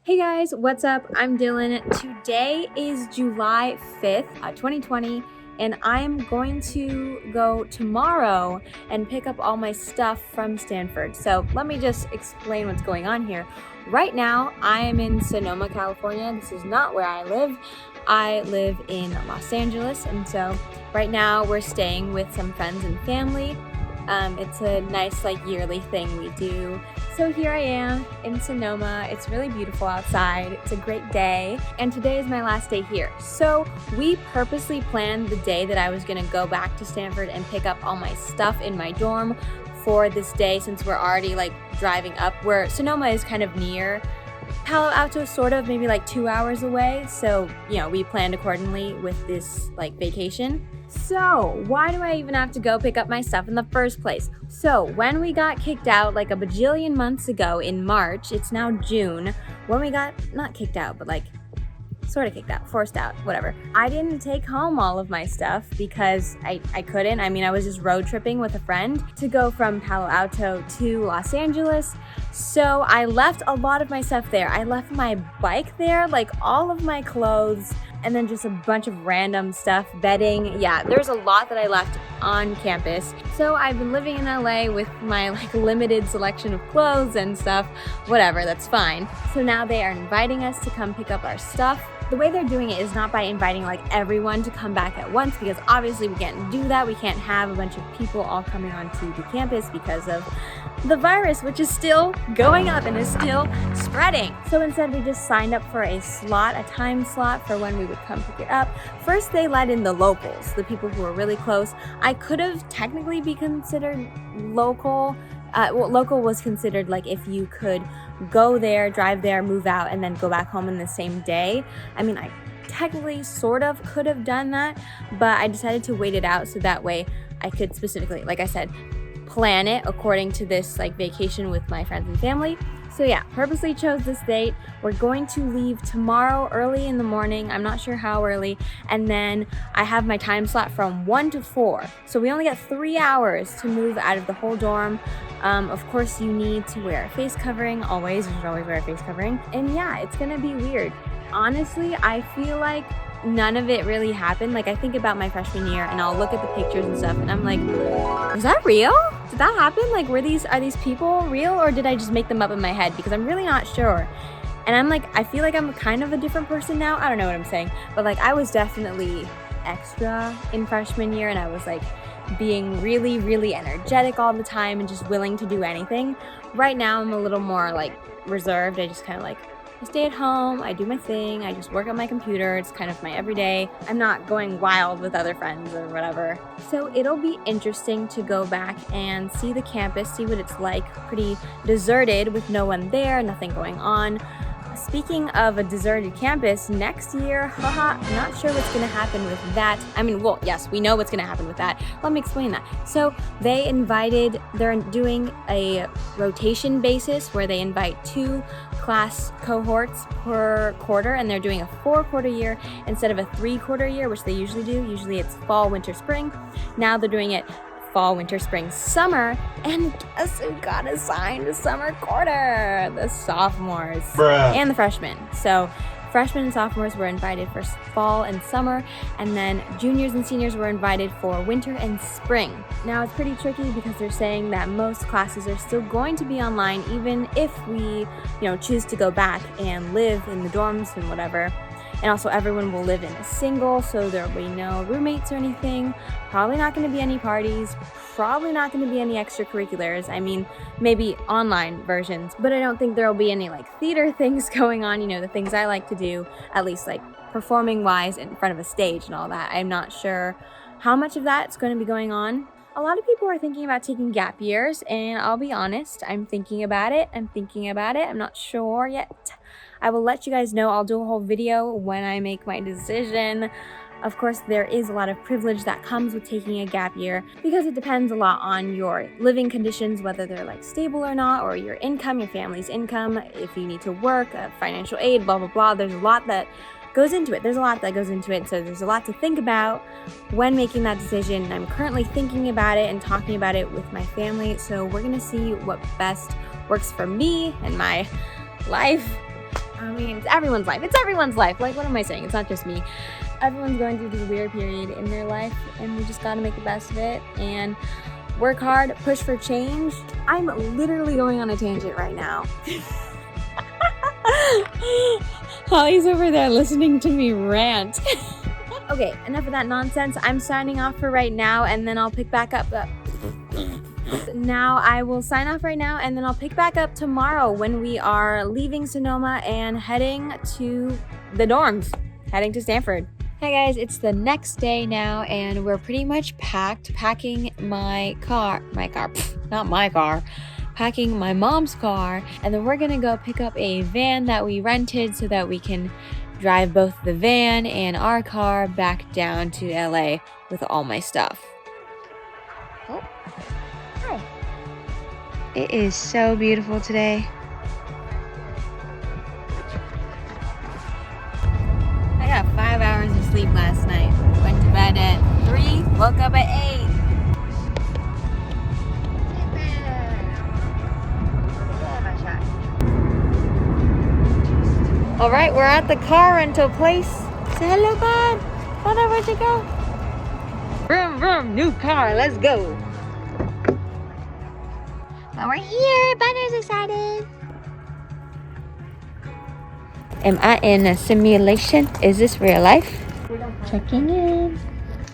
Hey guys, what's up? I'm Dylan. Today is July 5th, 2020, and I'm going to go tomorrow and pick up all my stuff from Stanford. So let me just explain what's going on here. Right now, I am in Sonoma, California. This is not where I live. I live in Los Angeles, and so right now we're staying with some friends and family. It's a nice yearly thing we do. So here I am in Sonoma. It's really beautiful outside. It's a great day. And today is my last day here. So we purposely planned the day that I was gonna go back to Stanford and pick up all my stuff in my dorm for this day, since we're already driving up, where Sonoma is kind of near Palo Alto, sort of, maybe 2 hours away. So, we planned accordingly with this vacation. So why do I even have to go pick up my stuff in the first place? So when we got kicked out a bajillion months ago in March, it's now June, when we got, not kicked out, but sort of kicked out, forced out, whatever. I didn't take home all of my stuff because I couldn't. I was just road tripping with a friend to go from Palo Alto to Los Angeles. So I left a lot of my stuff there. I left my bike there, all of my clothes, and then just a bunch of random stuff, bedding. Yeah, there's a lot that I left on campus. So I've been living in LA with my limited selection of clothes and stuff, whatever, that's fine. So now they are inviting us to come pick up our stuff. The way they're doing it is not by inviting everyone to come back at once, because obviously we can't do that. We can't have a bunch of people all coming onto the campus because of the virus, which is still going up and is still spreading. So instead we just signed up for a time slot for when we would come pick it up. First they let in the locals, the people who were really close. I could have technically be considered local. Local was considered if you could go there, drive there, move out, and then go back home in the same day. I technically sort of could have done that, but I decided to wait it out so that way I could specifically, like I said, plan it according to this vacation with my friends and family. So yeah, purposely chose this date. We're going to leave tomorrow early in the morning. I'm not sure how early. And then I have my time slot from 1 to 4. So we only get 3 hours to move out of the whole dorm. Of course, you need to wear a face covering. Always, you should always wear a face covering. And yeah, it's gonna be weird. Honestly, I feel like none of it really happened. I think about my freshman year and I'll look at the pictures and stuff and I'm like, was that real? Did that happen? Are these people real, or did I just make them up in my head? Because I'm really not sure. And I feel like I'm kind of a different person now. I don't know what I'm saying, but I was definitely extra in freshman year, and I was being really, really energetic all the time and just willing to do anything. Right now I'm a little more reserved. I just kind of I stay at home, I do my thing, I just work on my computer. It's kind of my everyday. I'm not going wild with other friends or whatever. So it'll be interesting to go back and see the campus, see what it's like. Pretty deserted with no one there, nothing going on. Speaking of a deserted campus, next year, not sure what's gonna happen with that. Yes, we know what's gonna happen with that. Let me explain that. So they're doing a rotation basis where they invite 2 class cohorts per quarter, and they're doing a 4-quarter year instead of a 3-quarter year, which they usually do. Usually it's fall, winter, spring. Now they're doing it fall, winter, spring, summer, and guess who got assigned to summer quarter? The sophomores. Bruh. And the freshmen. So freshmen and sophomores were invited for fall and summer, and then juniors and seniors were invited for winter and spring. Now it's pretty tricky because they're saying that most classes are still going to be online, even if we, choose to go back and live in the dorms and whatever. And also everyone will live in a single, so there will be no roommates or anything. Probably not going to be any parties. Probably not going to be any extracurriculars. Maybe online versions, but I don't think there will be any theater things going on, the things I like to do, at least performing wise in front of a stage and all that. I'm not sure how much of that's going to be going on. A lot of people are thinking about taking gap years, and I'll be honest, I'm thinking about it. I'm not sure yet. I will let you guys know. I'll do a whole video when I make my decision. Of course, there is a lot of privilege that comes with taking a gap year because it depends a lot on your living conditions, whether they're stable or not, or your income, your family's income, if you need to work, financial aid, blah, blah, blah. There's a lot that goes into it. So there's a lot to think about when making that decision. I'm currently thinking about it and talking about it with my family. So we're going to see what best works for me and my life I mean, it's everyone's life. It's everyone's life. Like, what am I saying? It's not just me. Everyone's going through this weird period in their life, and we just gotta make the best of it and work hard, push for change. I'm literally going on a tangent right now. Holly's over there listening to me rant. Okay, enough of that nonsense. I'm signing off for right now, and then I'll pick back up. Now I will sign off right now, and then I'll pick back up tomorrow when we are leaving Sonoma and heading to the dorms, heading to Stanford. Hey guys, it's the next day now, and we're pretty much packing my car, not my car, packing my mom's car, and then we're gonna go pick up a van that we rented so that we can drive both the van and our car back down to LA with all my stuff. Oh, hi. It is so beautiful today. I got 5 hours of sleep last night. Went to bed at 3, woke up at 8. All right, we're at the car rental place. Say hello, bud. Father, where'd you go? Vroom, vroom, new car, let's go. Well, we're here. Bunner's excited. Am I in a simulation? Is this real life? Checking in.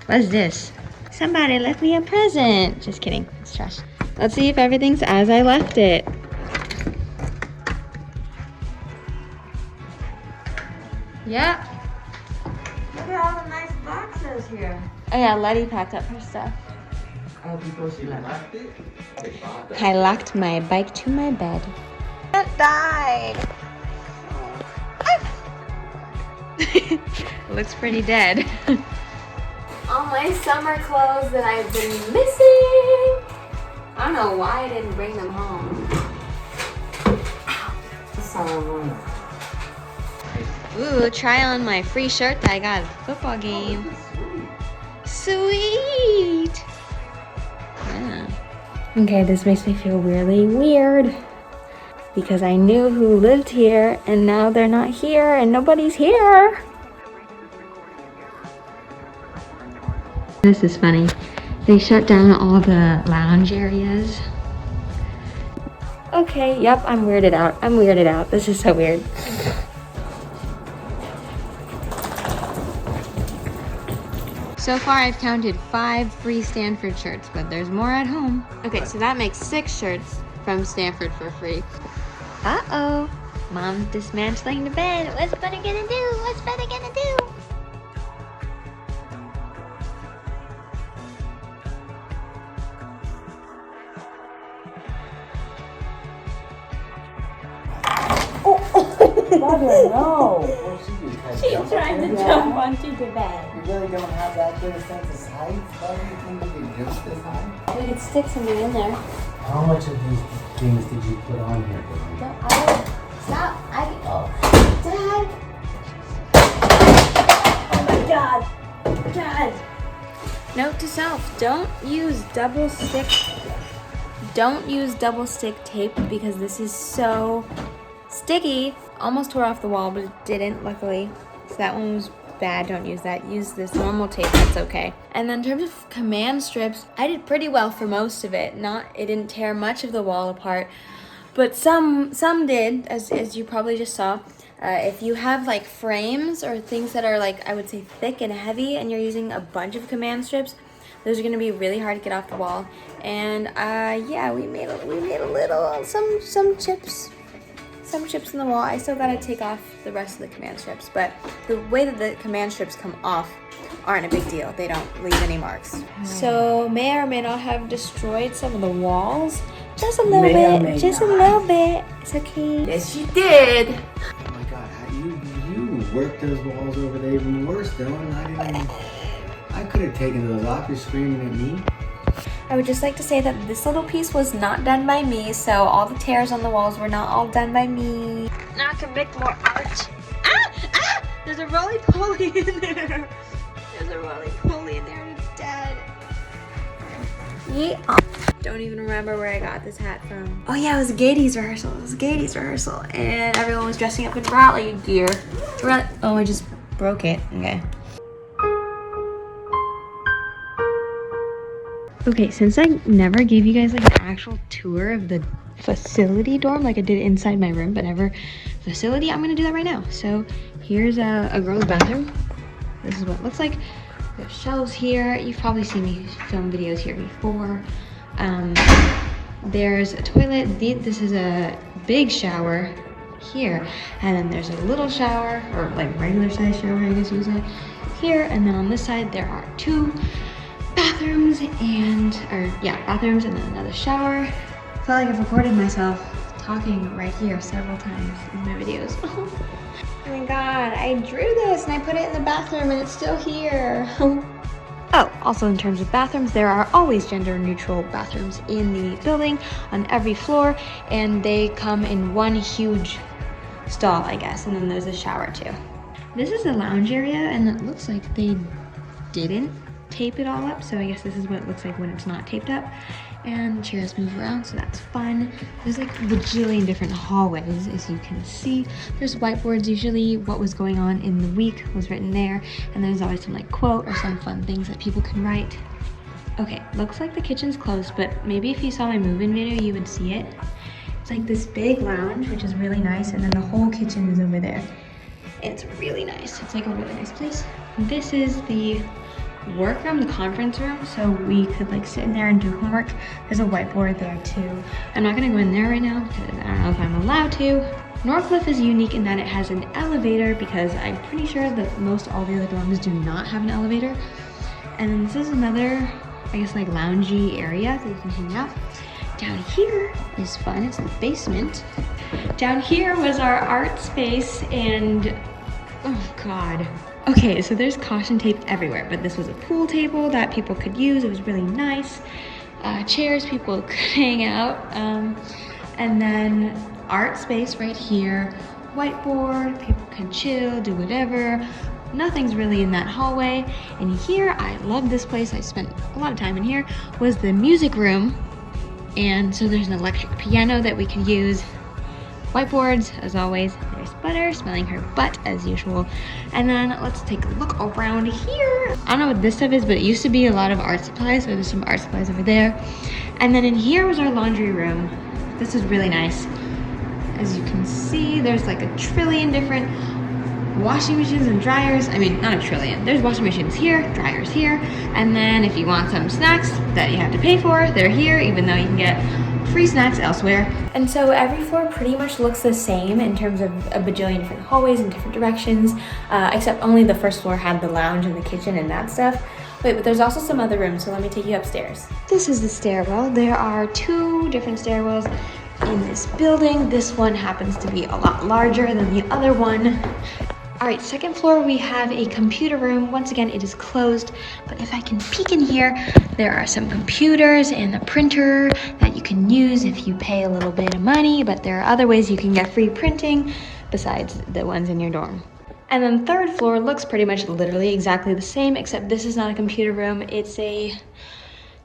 What's this? Somebody left me a present. Just kidding, it's trash. Let's see if everything's as I left it. Yep. Look at all the nice boxes here. Oh yeah, Letty packed up her stuff. Oh, because she locked it? I locked my bike to my bed. It died. It looks pretty dead. All my summer clothes that I've been missing. I don't know why I didn't bring them home. Ooh, try on my free shirt that I got at the football game. Sweet! Yeah. Okay, this makes me feel really weird. Because I knew who lived here, and now they're not here, and nobody's here. This is funny. They shut down all the lounge areas. Okay, yep, I'm weirded out. I'm weirded out. This is so weird. So far I've counted 5 free Stanford shirts, but there's more at home. Okay, so that makes 6 shirts from Stanford for free. Uh-oh, Mom's dismantling the bed. What's Butter gonna do? What's Butter gonna do? Mother, no! She's trying to jump onto the bed. You really don't have that good a sense of height? Why do you think you can jump this high? We could stick something in there. How much of these things did you put on here? Stop! Oh. Dad! Oh my God! God! Note to self: don't use double stick tape because this is so sticky. Almost tore off the wall, but it didn't, luckily. So that one was bad. Don't use that. Use this normal tape. That's okay. And then in terms of command strips, I did pretty well for most of it. It didn't tear much of the wall apart, but some did, as you probably just saw. If you have like frames or things that are like, I would say, thick and heavy, and you're using a bunch of command strips, those are going to be really hard to get off the wall. And yeah, we made a little some chips. Some chips in the wall. I still gotta take off the rest of the command strips, but the way that the command strips come off aren't a big deal. They don't leave any marks. So may or may not have destroyed some of the walls. Just a little bit. Just a little bit. It's okay. Yes, you did. Oh my God, how you worked those walls over there even worse, Dylan. I could have taken those off. You're screaming at me. I would just like to say that this little piece was not done by me, so all the tears on the walls were not all done by me. Now I can make more art. Ah! There's a roly-poly in there. There's a roly-poly in there and it's dead. Yeah. Don't even remember where I got this hat from. Oh yeah, it was a Gatie's rehearsal. And everyone was dressing up in rally gear. Oh, I just broke it. Okay. Okay, since I never gave you guys like an actual tour of the facility dorm, like I did inside my room, but never facility, I'm gonna do that right now. So here's a girl's bathroom. This is what it looks like. There's shelves here. You've probably seen me film videos here before. There's a toilet. This is a big shower here. And then there's a little shower, or like regular size shower, I guess you would say, here. And then on this side, there are two bathrooms and then another shower. I feel like I've recorded myself talking right here several times in my videos. Oh my god, I drew this and I put it in the bathroom and it's still here. Oh, also in terms of bathrooms, there are always gender neutral bathrooms in the building on every floor, and they come in one huge stall, I guess, and then there's a shower too. This is a lounge area and it looks like they didn't tape it all up, so I guess this is what it looks like when it's not taped up. And chairs move around, so that's fun. There's like a bajillion different hallways, as you can see. There's whiteboards. Usually what was going on in the week was written there, and there's always some like quote or some fun things that people can write. Okay, looks like the kitchen's closed, but maybe if you saw my move-in video, you would see it. It's like this big lounge, which is really nice, and then the whole kitchen is over there. It's really nice. It's like a really nice place. This is the workroom, the conference room, so we could like sit in there and do homework. There's a whiteboard there too. I'm not gonna go in there right now because I don't know if I'm allowed to. Norcliffe is unique in that it has an elevator, because I'm pretty sure that most all the other dorms do not have an elevator. And then this is another, I guess, like loungy area that you can hang out. Down here is fun. It's the basement. Down here was our art space, and oh god. Okay, so there's caution tape everywhere, but this was a pool table that people could use. It was really nice. Chairs, people could hang out. And then art space right here. Whiteboard, people can chill, do whatever. Nothing's really in that hallway. And here, I love this place. I spent a lot of time in here. Was the music room. And so there's an electric piano that we can use. Whiteboards, as always. There's Butter smelling her butt as usual. And then let's take a look around here. I don't know what this stuff is, but it used to be a lot of art supplies, so there's some art supplies over there. And then in here was our laundry room. This is really nice. As you can see, there's like a trillion different washing machines and dryers. I mean, not a trillion. There's washing machines here, dryers here. And then if you want some snacks that you have to pay for, they're here, even though you can get free snacks elsewhere. And so every floor pretty much looks the same in terms of a bajillion different hallways in different directions, except only the first floor had the lounge and the kitchen and that stuff. Wait, but there's also some other rooms, so let me take you upstairs. This is the stairwell. There are two different stairwells in this building. This one happens to be a lot larger than the other one. All right, second floor, we have a computer room. Once again, it is closed, but if I can peek in here, there are some computers and a printer that you can use if you pay a little bit of money, but there are other ways you can get free printing besides the ones in your dorm. And then third floor looks pretty much literally exactly the same, except this is not a computer room. It's a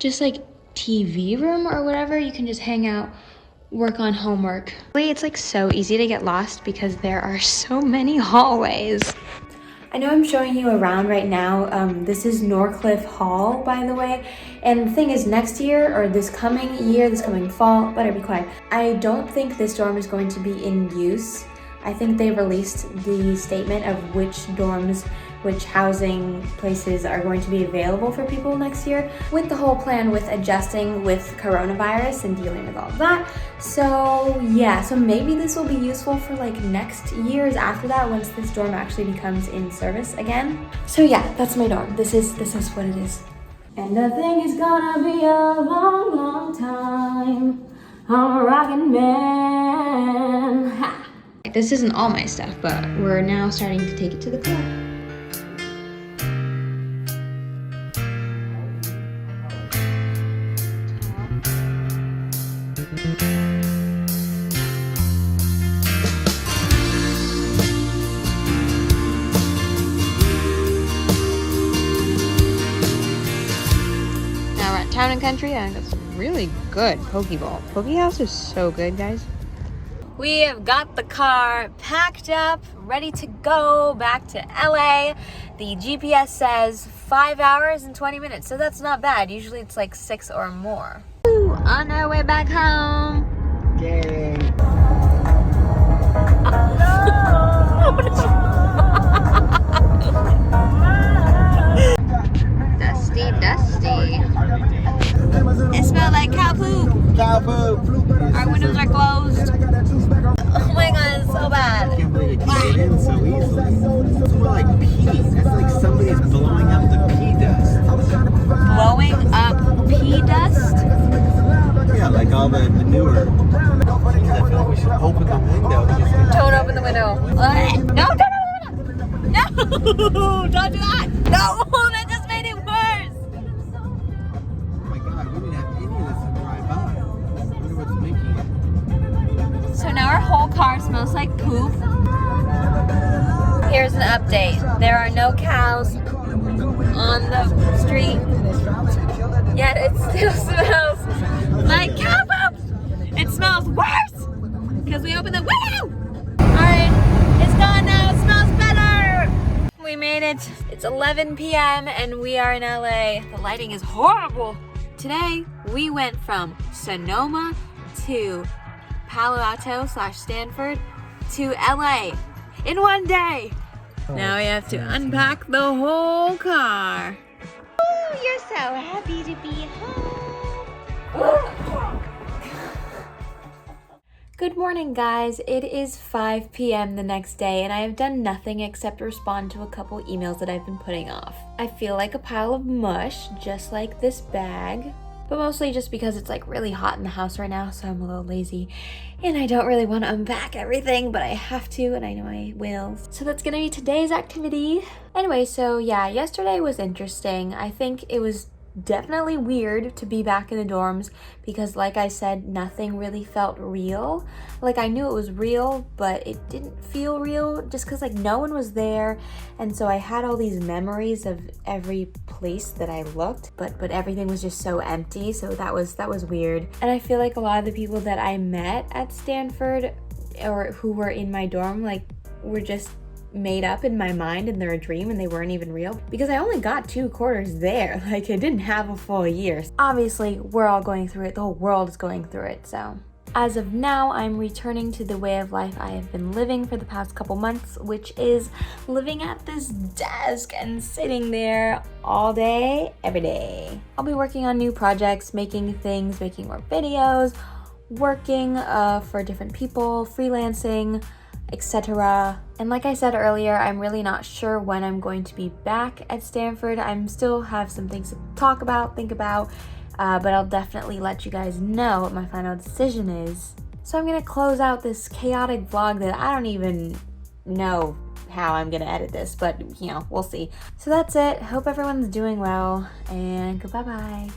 just like TV room or whatever. You can just hang out, work on homework. It's like so easy to get lost because there are so many hallways. I know I'm showing you around right now. This is Norcliffe Hall, by the way. And the thing is, next year, or this coming fall, better be quiet. I don't think this dorm is going to be in use. I think they released the statement of which dorms, which housing places are going to be available for people next year, with the whole plan with adjusting with coronavirus and dealing with all of that. So yeah, so maybe this will be useful for like next years after that, once this dorm actually becomes in service again. So yeah, that's my dorm. This is what it is. And I think it's gonna be a long, long time. I'm a rockin' man. Ha. This isn't all my stuff, but we're now starting to take it to the club. Now we're at Town and Country. I think that's really good Pokeball. Pokehouse is so good, guys. We have got the car packed up, ready to go back to LA. The GPS says 5 hours and 20 minutes, so that's not bad. Usually it's like 6 or more. Woo, on our way back home. Yay. Dusty. It smells like cow poop. Cow poop. Our windows are closed. Oh my god, it's so I bad. can't believe it can get in so easily. It's more like pee. It's like somebody's blowing up the pee dust. Blowing up pea dust? Yeah, like all the manure. Jeez, I feel like we should open the window. Don't open the window. No, don't open the window. No, don't do that. No, that just made it worse. Oh my god, we didn't have any of this to drive by. I wonder what's making it. So now our whole car smells like poop. Here's an update. There are no cows on the street, yet it still smells like cow poop. It smells worse because we opened the window. Alright, it's gone now. It smells better. We made it. It's 11 p.m. and we are in LA. The lighting is horrible. Today, we went from Sonoma to Palo Alto / Stanford to LA in one day. Now we have to unpack the whole car. Oh, you're so happy to be home. Good morning, guys. It is 5 p.m. the next day, and I have done nothing except respond to a couple emails that I've been putting off. I feel like a pile of mush, just like this bag, but mostly just because it's like really hot in the house right now, so I'm a little lazy, and I don't really want to unpack everything, but I have to, and I know I will. So that's gonna be today's activity. Anyway, so yeah, yesterday was interesting. I think it was definitely weird to be back in the dorms because, like I said, nothing really felt real. Like, I knew it was real, but it didn't feel real just because like no one was there, and so I had all these memories of every place that I looked, but everything was just so empty. So that was weird. And I feel like a lot of the people that I met at Stanford or who were in my dorm like were just made up in my mind and they're a dream and they weren't even real because I only got 2 quarters there. Like, I didn't have a full year. Obviously, we're all going through it. The whole world is going through it. So as of now, I'm returning to the way of life I have been living for the past couple months, which is living at this desk and sitting there all day, every day. I'll be working on new projects, making things, making more videos, working for different people, freelancing, etc. And like I said earlier, I'm really not sure when I'm going to be back at Stanford. I'm still have some things to talk about, think about, but I'll definitely let you guys know what my final decision is. So I'm gonna close out this chaotic vlog that I don't even know how I'm gonna edit this, but you know, we'll see. So that's it. Hope everyone's doing well, and goodbye bye.